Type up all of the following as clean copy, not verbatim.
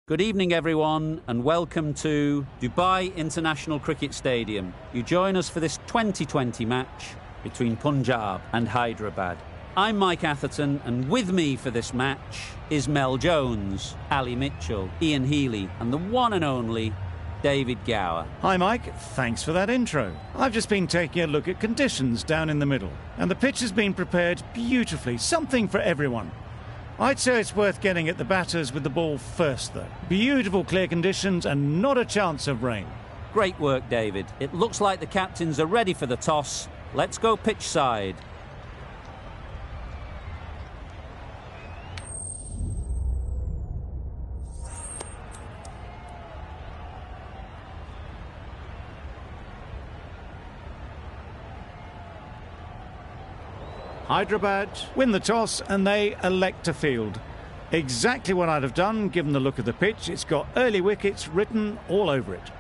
Good evening, everyone, and welcome to Dubai International Cricket Stadium. You join us for this 2020 match between Punjab and Hyderabad. I'm Mike Atherton, and with me for this match is Mel Jones, Ali Mitchell, Ian Healy, and the one and only David Gower. Hi Mike, thanks for that intro. I've just been taking a look at conditions down in the middle, and the pitch has been prepared beautifully, something for everyone. I'd say it's worth getting at the batters with the ball first, though. Beautiful clear conditions and not a chance of rain. Great work, David. It looks like the captains are ready for the toss. Let's go pitch side. Hyderabad win the toss and they elect to field. Exactly what I'd have done given the look of the pitch. It's got early wickets written all over it.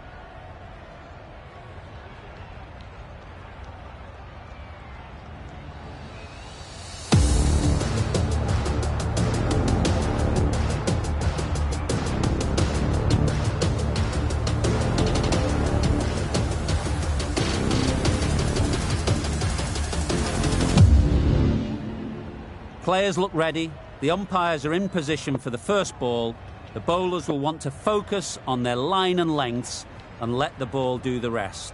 Players look ready, the umpires are in position for the first ball. The bowlers will want to focus on their line and lengths and let the ball do the rest.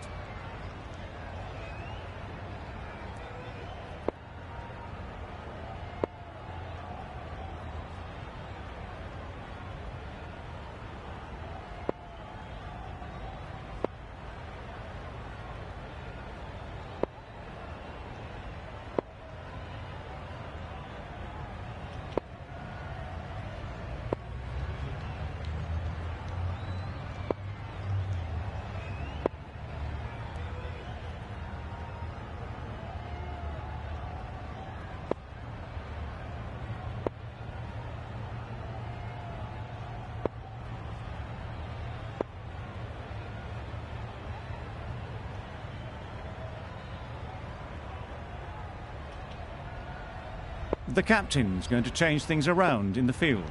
The captain's going to change things around in the field.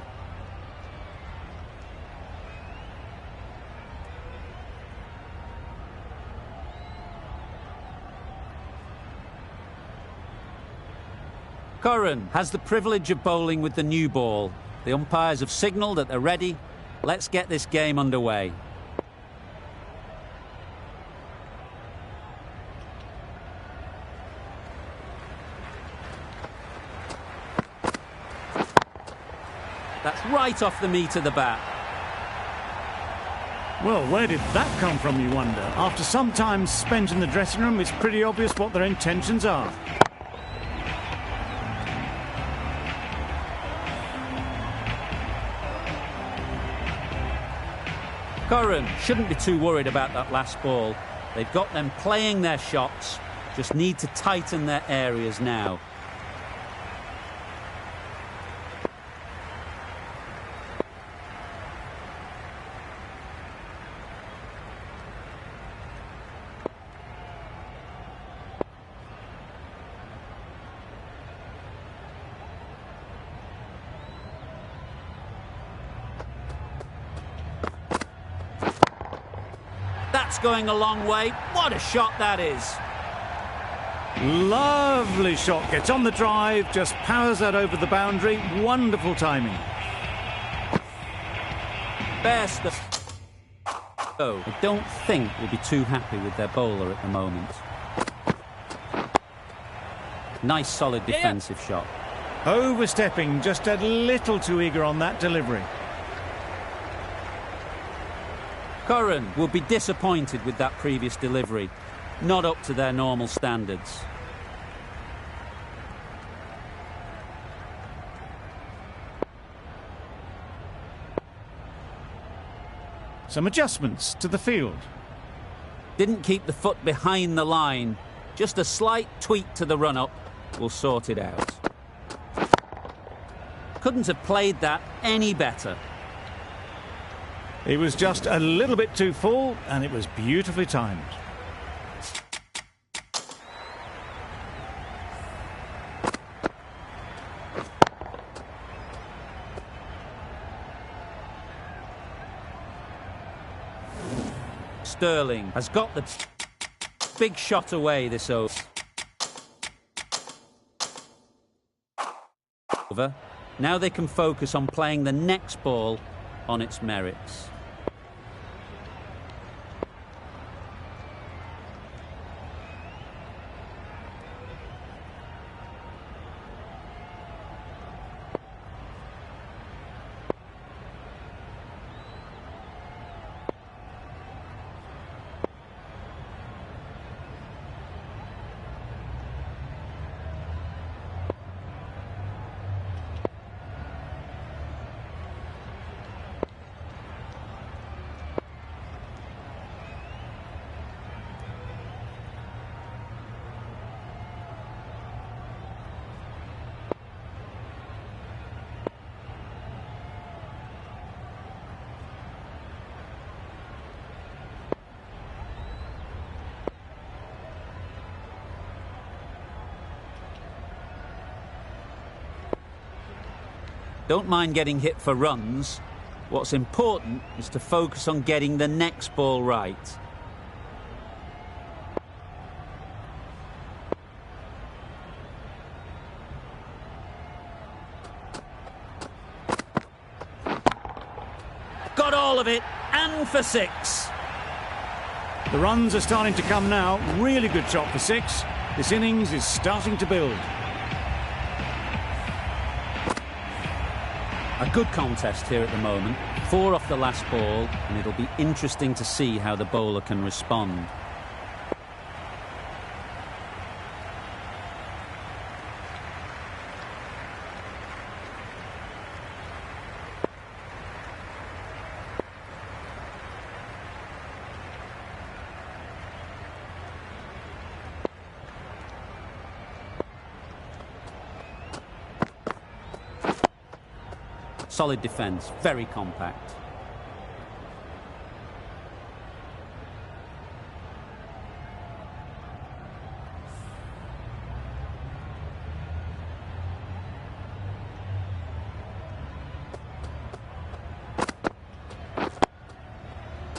Curran has the privilege of bowling with the new ball. The umpires have signalled that they're ready. Let's get this game underway. That's right off the meat of the bat. Well, where did that come from, you wonder? After some time spent in the dressing room, it's pretty obvious what their intentions are. Curran shouldn't be too worried about that last ball. They've got them playing their shots, just need to tighten their areas now. That's going a long way. What a shot that is. Lovely shot. Gets on the drive, just powers that over the boundary. Wonderful timing. Best of... Oh, I don't think we'll be too happy with their bowler at the moment. Nice solid defensive shot. Overstepping, just a little too eager on that delivery. Curran will be disappointed with that previous delivery. Not up to their normal standards. Some adjustments to the field. Didn't keep the foot behind the line. Just a slight tweak to the run-up will sort it out. Couldn't have played that any better. It was just a little bit too full, and it was beautifully timed. Sterling has got the big shot away this over. Now they can focus on playing the next ball on its merits. Don't mind getting hit for runs. What's important is to focus on getting the next ball right. Got all of it, and for 6. The runs are starting to come now. Really good shot for 6. This innings is starting to build. A good contest here at the moment. 4 off the last ball, and it'll be interesting to see how the bowler can respond. Solid defence, very compact.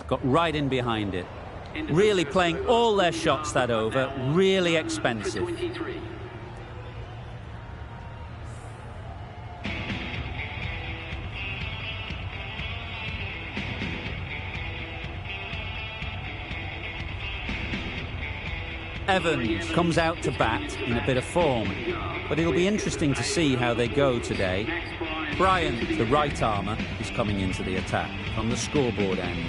Got right in behind it. Really playing all their shots that over, really expensive. Evans comes out to bat in a bit of form, but it'll be interesting to see how they go today. Bryant, the right armour, is coming into the attack from the scoreboard end.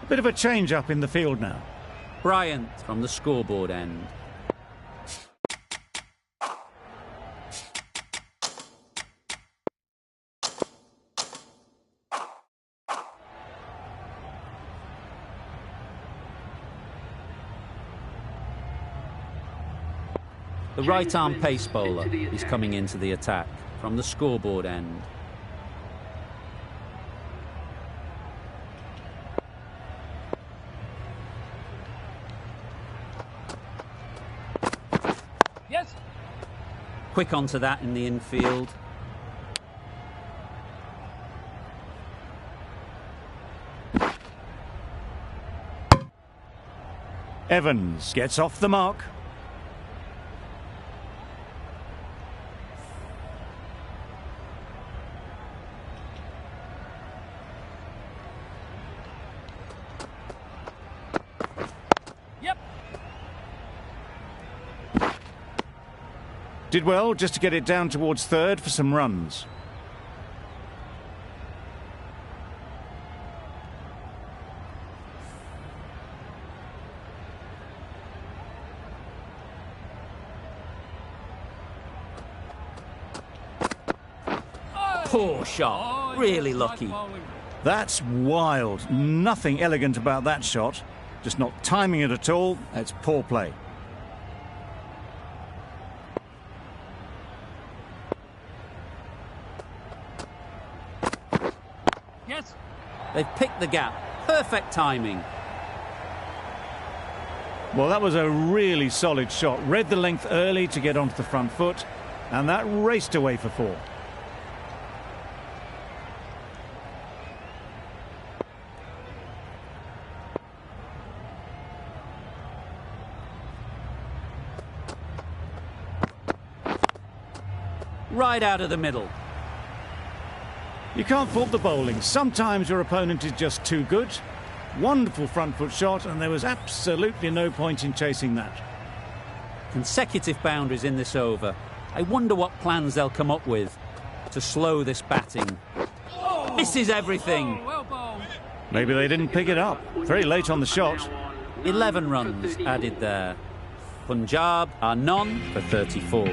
Bit of a change-up in the field now. Bryant from the scoreboard end. The right-arm pace bowler is coming into the attack from the scoreboard end. Yes. Quick onto that in the infield. Evans gets off the mark. Did well just to get it down towards third for some runs. Poor shot. Really lucky. That's wild. Nothing elegant about that shot. Just not timing it at all. It's poor play. Yes. They've picked the gap. Perfect timing. Well, that was a really solid shot. Read the length early to get onto the front foot, and that raced away for four. Right out of the middle. You can't fault the bowling. Sometimes your opponent is just too good. Wonderful front foot shot, and there was absolutely no point in chasing that. Consecutive boundaries in this over. I wonder what plans they'll come up with to slow this batting. Misses everything. Maybe they didn't pick it up. Very late on the shot. 11 runs added there. Punjab are none for 34.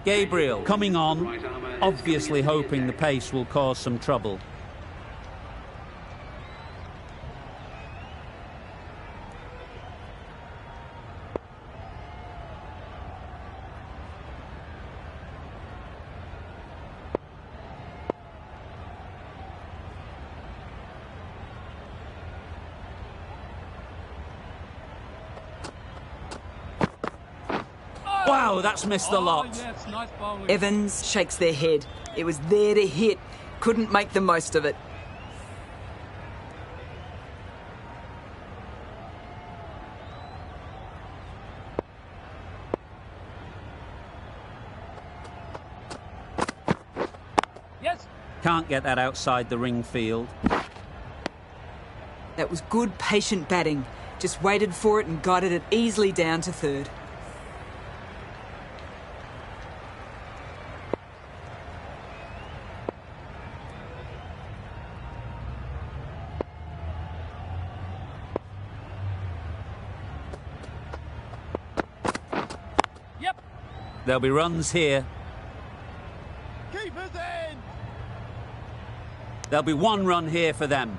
Gabriel coming on, obviously hoping the pace will cause some trouble. Wow, that's missed the lot. Yes, nice bowling. Evans shakes their head. It was there to hit. Couldn't make the most of it. Yes. Can't get that outside the ring field. That was good, patient batting. Just waited for it and guided it easily down to third. There'll be runs here. Keeper's in. There'll be one run here for them.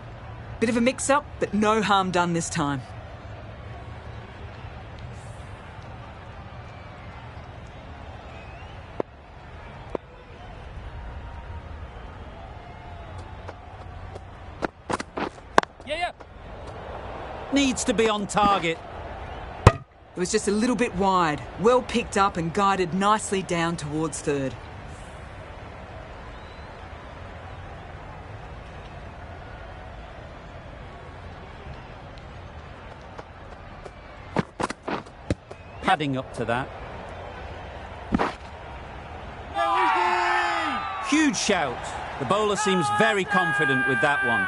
Bit of a mix-up, but no harm done this time. Yeah. Needs to be on target. It was just a little bit wide, well picked up and guided nicely down towards third. Padding up to that. Huge shout. The bowler seems very confident with that one.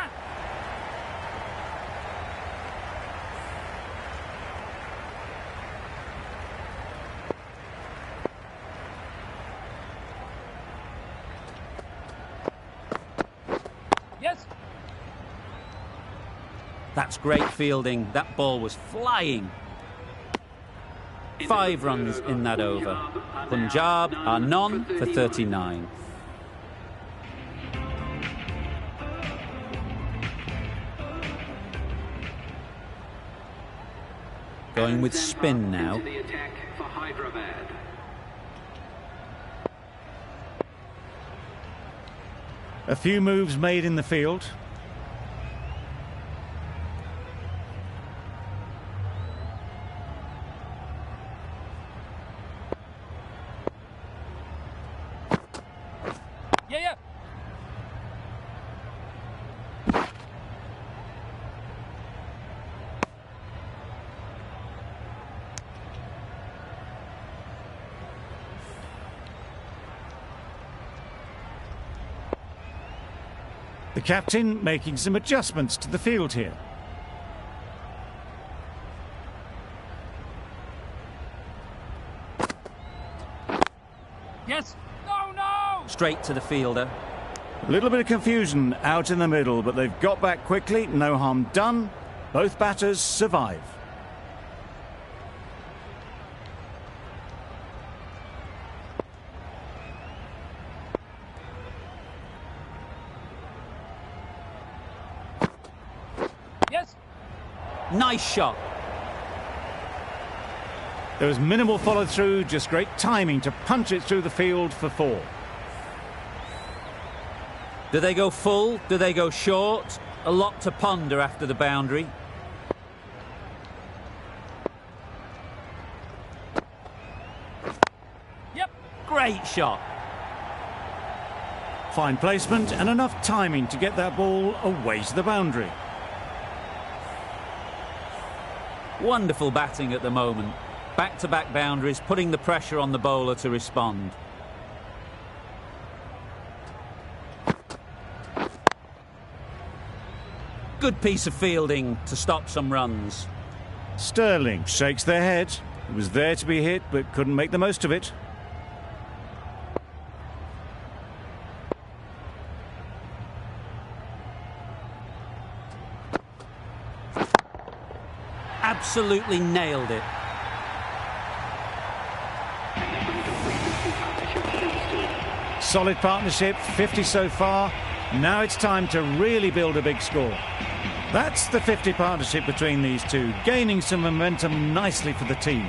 That's great fielding. That ball was flying. 5 runs in that over. Punjab are none for 39. Going with spin now. A few moves made in the field. Yeah. The captain making some adjustments to the field here. straight to the fielder. A little bit of confusion out in the middle, but they've got back quickly. No harm done. Both batters survive. Yes. Nice shot. There was minimal follow-through, just great timing to punch it through the field for 4. Do they go full? Do they go short? A lot to ponder after the boundary. Yep. Great shot. Fine placement and enough timing to get that ball away to the boundary. Wonderful batting at the moment. Back-to-back boundaries, putting the pressure on the bowler to respond. Good piece of fielding to stop some runs. Sterling shakes their head. It was there to be hit, but couldn't make the most of it. Absolutely nailed it. Solid partnership, 50 so far. Now it's time to really build a big score. That's the 50 partnership between these two, gaining some momentum nicely for the team.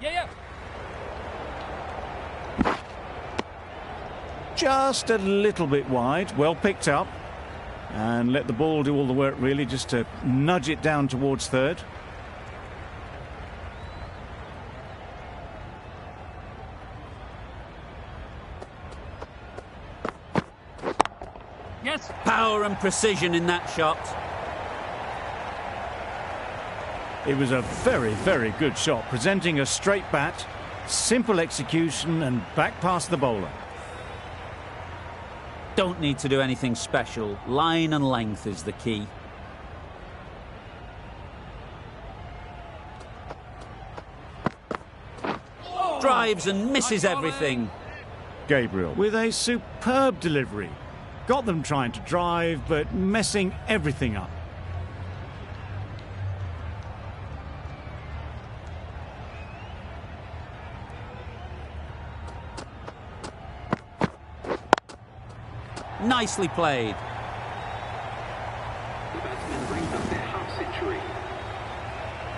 Yeah. Just a little bit wide, well picked up. And let the ball do all the work really, just to nudge it down towards third. Yes. Power and precision in that shot. It was a very, very good shot, presenting a straight bat, simple execution and back past the bowler. Don't need to do anything special. Line and length is the key. Drives and misses everything. Gabriel with a superb delivery. Got them trying to drive, but messing everything up. Nicely played. The batsmen bring up their half-century.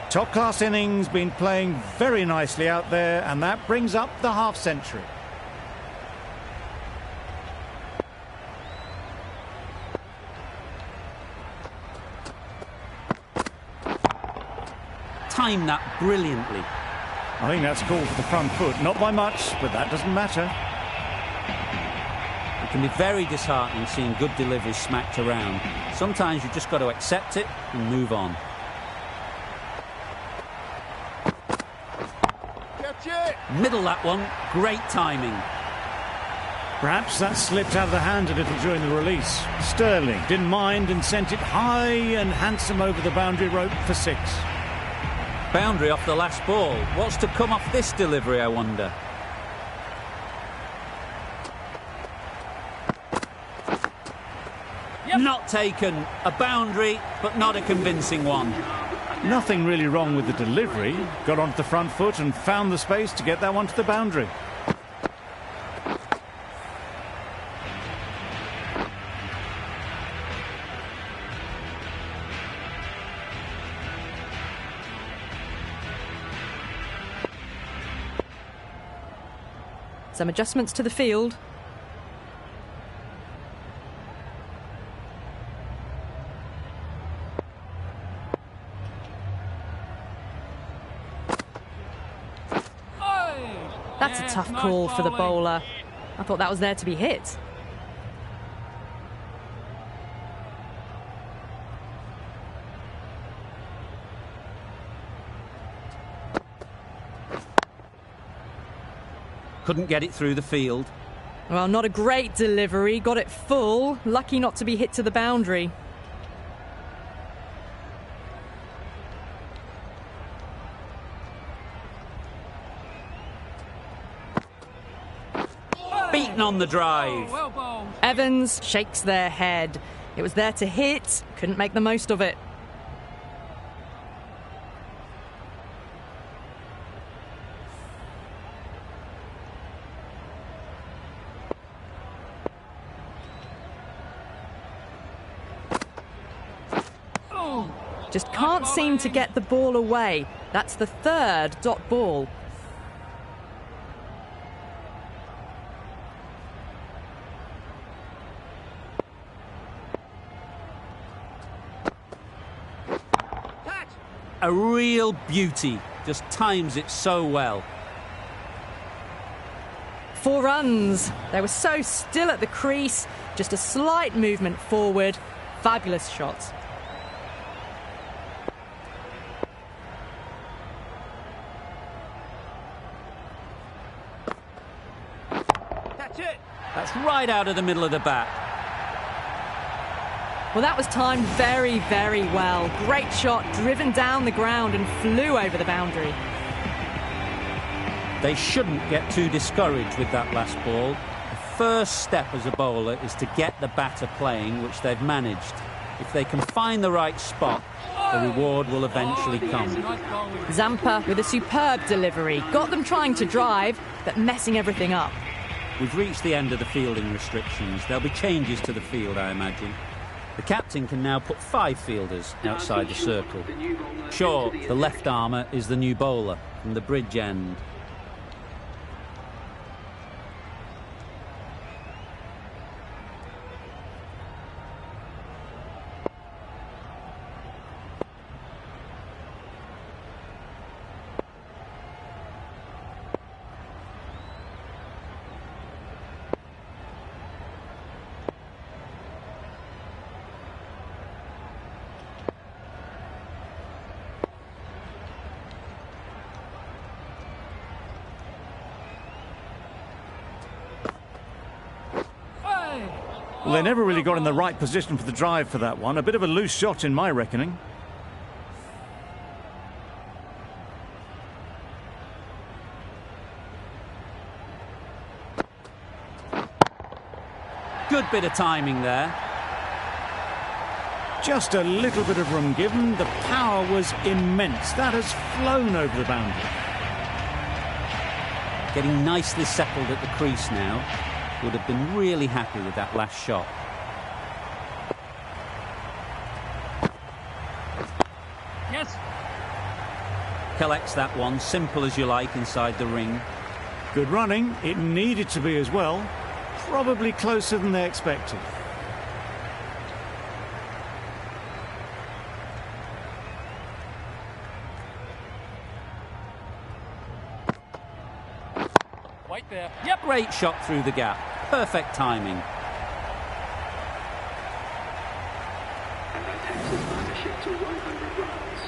Top-class innings, been playing very nicely out there, and that brings up the half-century. Timed that brilliantly. I think that's called for the front foot. Not by much, but that doesn't matter. It can be very disheartening seeing good deliveries smacked around. Sometimes you've just got to accept it and move on. Catch it. Middle that one. Great timing. Perhaps that slipped out of the hand a little during the release. Sterling didn't mind and sent it high and handsome over the boundary rope for 6. Boundary off the last ball. What's to come off this delivery, I wonder? Yep. Not taken. A boundary, but not a convincing one. Nothing really wrong with the delivery. Got onto the front foot and found the space to get that one to the boundary. Some adjustments to the field. That's a tough call for the bowler. I thought that was there to be hit. couldn't get it through the field. Well, not a great delivery. Got it full. Lucky not to be hit to the boundary. Beaten on the drive. Evans shakes their head. It was there to hit. Couldn't make the most of it. Just can't seem to get the ball away. That's the third dot ball. A real beauty. Just times it so well. 4 runs. They were so still at the crease. Just a slight movement forward. Fabulous shot. That's right out of the middle of the bat. Well, that was timed very, very well. Great shot, driven down the ground and flew over the boundary. They shouldn't get too discouraged with that last ball. The first step as a bowler is to get the batter playing, which they've managed. If they can find the right spot, the reward will eventually come. Zampa with a superb delivery. Got them trying to drive, but messing everything up. We've reached the end of the fielding restrictions. There'll be changes to the field, I imagine. The captain can now put 5 fielders outside the circle. Shaw, the left armour, is the new bowler from the bridge end. Well, they never really got in the right position for the drive for that one. A bit of a loose shot in my reckoning. Good bit of timing there. Just a little bit of room given. The power was immense. That has flown over the boundary. Getting nicely settled at the crease now. Would have been really happy with that last shot. Yes. Collects that one, simple as you like, inside the ring. Good running. It needed to be as well. Probably closer than they expected. Right there. Yep. Great shot through the gap. Perfect timing. And that takes his partnership to 100 runs.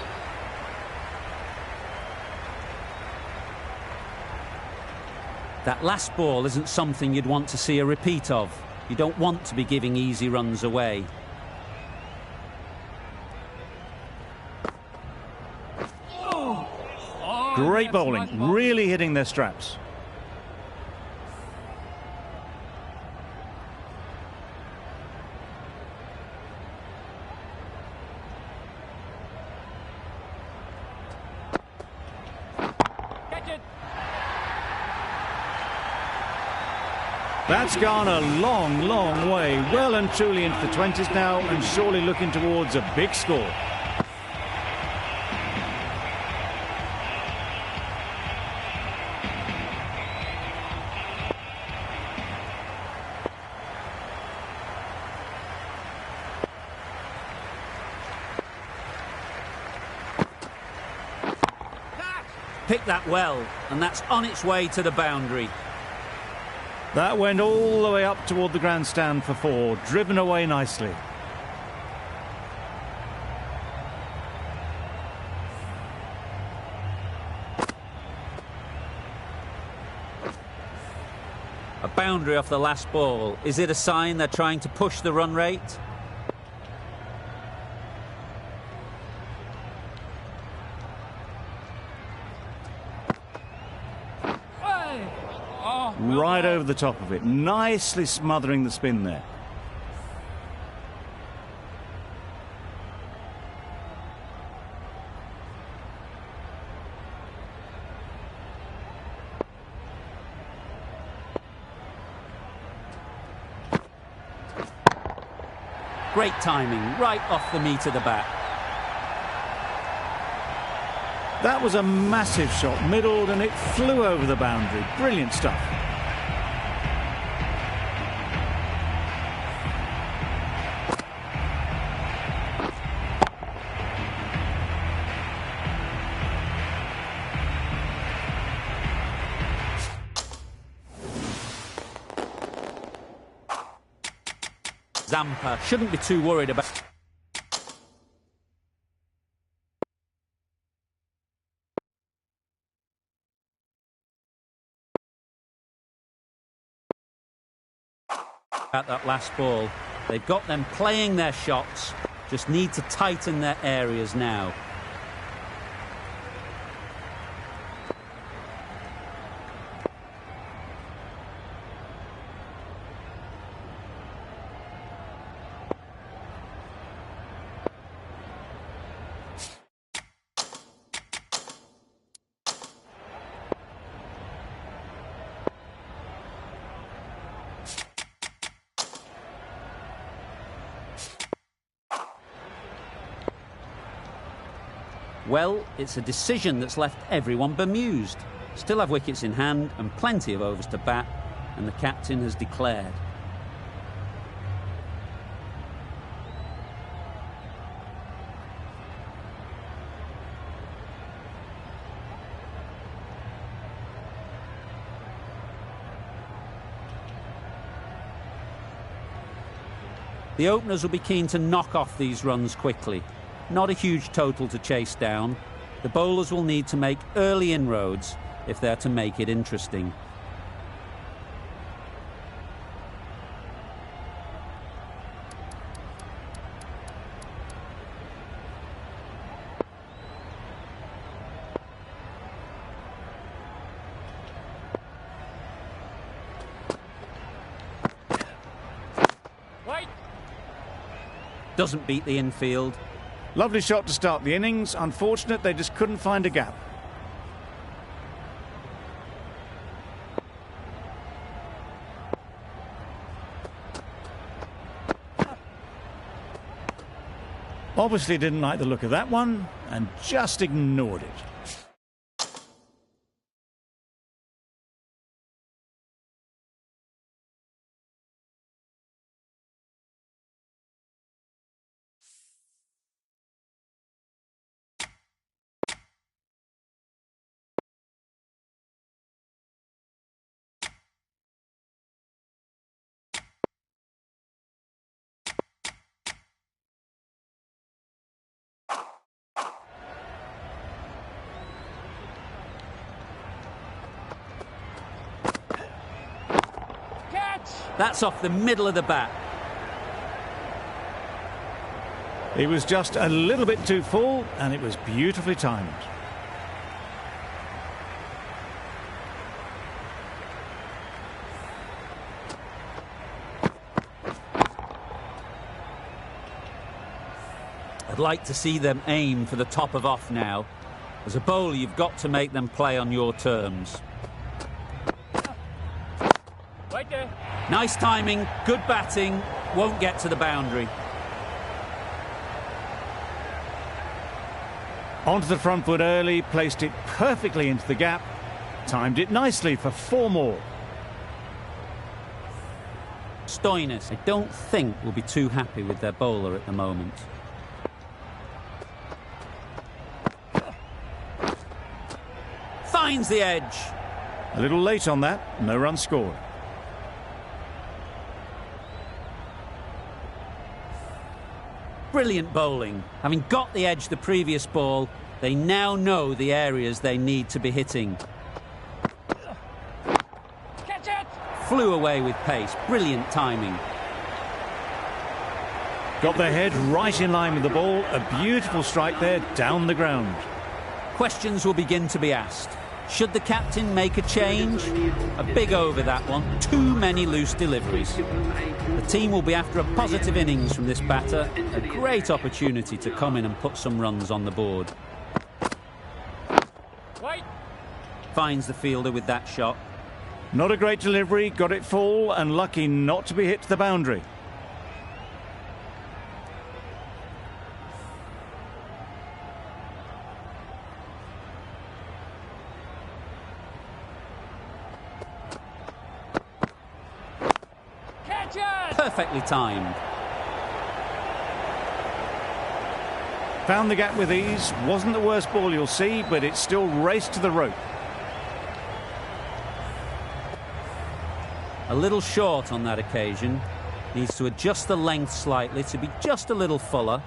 That last ball isn't something you'd want to see a repeat of. You don't want to be giving easy runs away. Great bowling. Really hitting their straps. That's gone a long, long way. Well and truly into the 20s now, and surely looking towards a big score. Picked that well, and that's on its way to the boundary. That went all the way up toward the grandstand for 4, driven away nicely. A boundary off the last ball. Is it a sign they're trying to push the run rate? Right over the top of it, nicely smothering the spin there. Great timing, right off the meat of the bat. That was a massive shot, middled, and it flew over the boundary. Brilliant stuff. Zampa shouldn't be too worried about... at that last ball. They've got them playing their shots, just need to tighten their areas now. Well, it's a decision that's left everyone bemused. Still have wickets in hand and plenty of overs to bat, and the captain has declared. The openers will be keen to knock off these runs quickly. Not a huge total to chase down. The bowlers will need to make early inroads if they're to make it interesting. Wait. Doesn't beat the infield. Lovely shot to start the innings. Unfortunate they just couldn't find a gap. Obviously didn't like the look of that one and just ignored it. That's off the middle of the bat. It was just a little bit too full and it was beautifully timed. I'd like to see them aim for the top of off now. As a bowler, you've got to make them play on your terms. Right there. Nice timing, good batting, won't get to the boundary. Onto the front foot early, placed it perfectly into the gap, timed it nicely for 4 more. Stoinis, I don't think, will be too happy with their bowler at the moment. Finds the edge. A little late on that, no run scored. Brilliant bowling. Having got the edge the previous ball, they now know the areas they need to be hitting. Catch it. flew away with pace. Brilliant timing. Got their head right in line with the ball. A beautiful strike there down the ground. Questions will begin to be asked. Should the captain make a change? A big over, that one. Too many loose deliveries. The team will be after a positive innings from this batter. A great opportunity to come in and put some runs on the board. Wait. Finds the fielder with that shot. Not a great delivery, got it full and lucky not to be hit to the boundary. Catch it! Perfectly timed. Found the gap with ease. Wasn't the worst ball you'll see, but it still raced to the rope. A little short on that occasion. Needs to adjust the length slightly to be just a little fuller.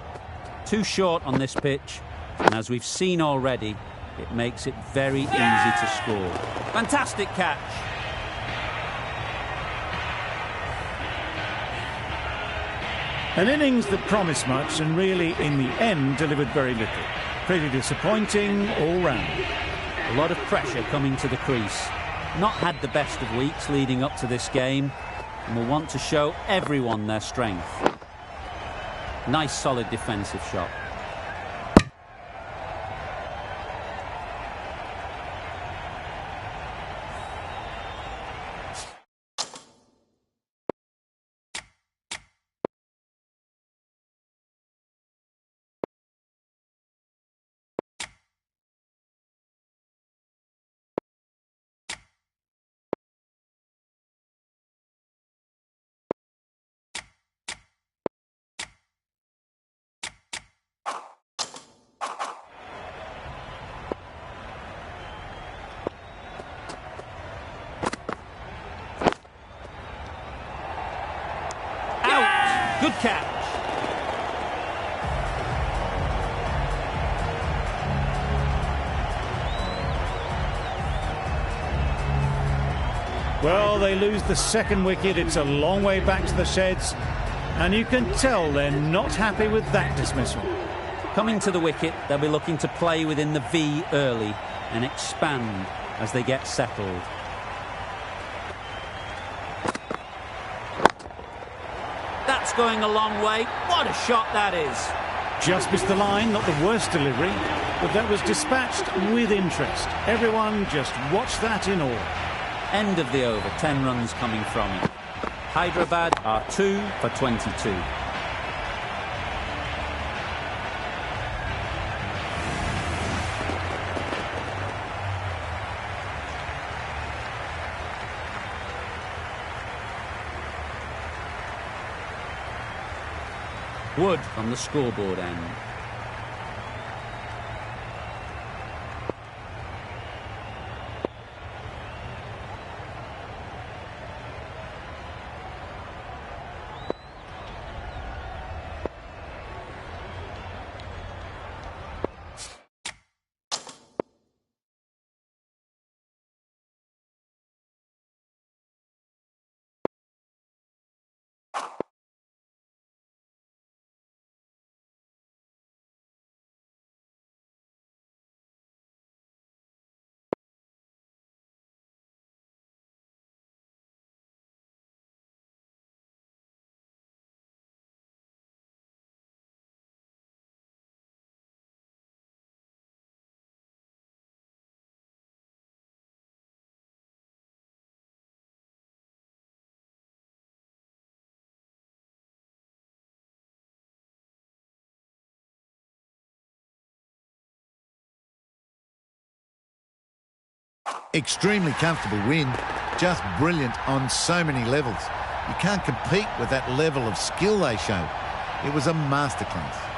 Too short on this pitch. And as we've seen already, it makes it very easy to score. Fantastic catch. An innings that promised much and really, in the end, delivered very little. Pretty disappointing all round. A lot of pressure coming to the crease. Not had the best of weeks leading up to this game and will want to show everyone their strength. Nice solid defensive shot. Good catch. Well, they lose the second wicket. It's a long way back to the sheds. And you can tell they're not happy with that dismissal. Coming to the wicket, they'll be looking to play within the V early and expand as they get settled. That's going a long way. What a shot that is. Just missed the line, not the worst delivery, but that was dispatched with interest. Everyone just watched that in awe. End of the over, 10 runs coming from it. Hyderabad are 2 for 22. Wood from the scoreboard end. Extremely comfortable win, just brilliant on so many levels. You can't compete with that level of skill they showed. It was a masterclass.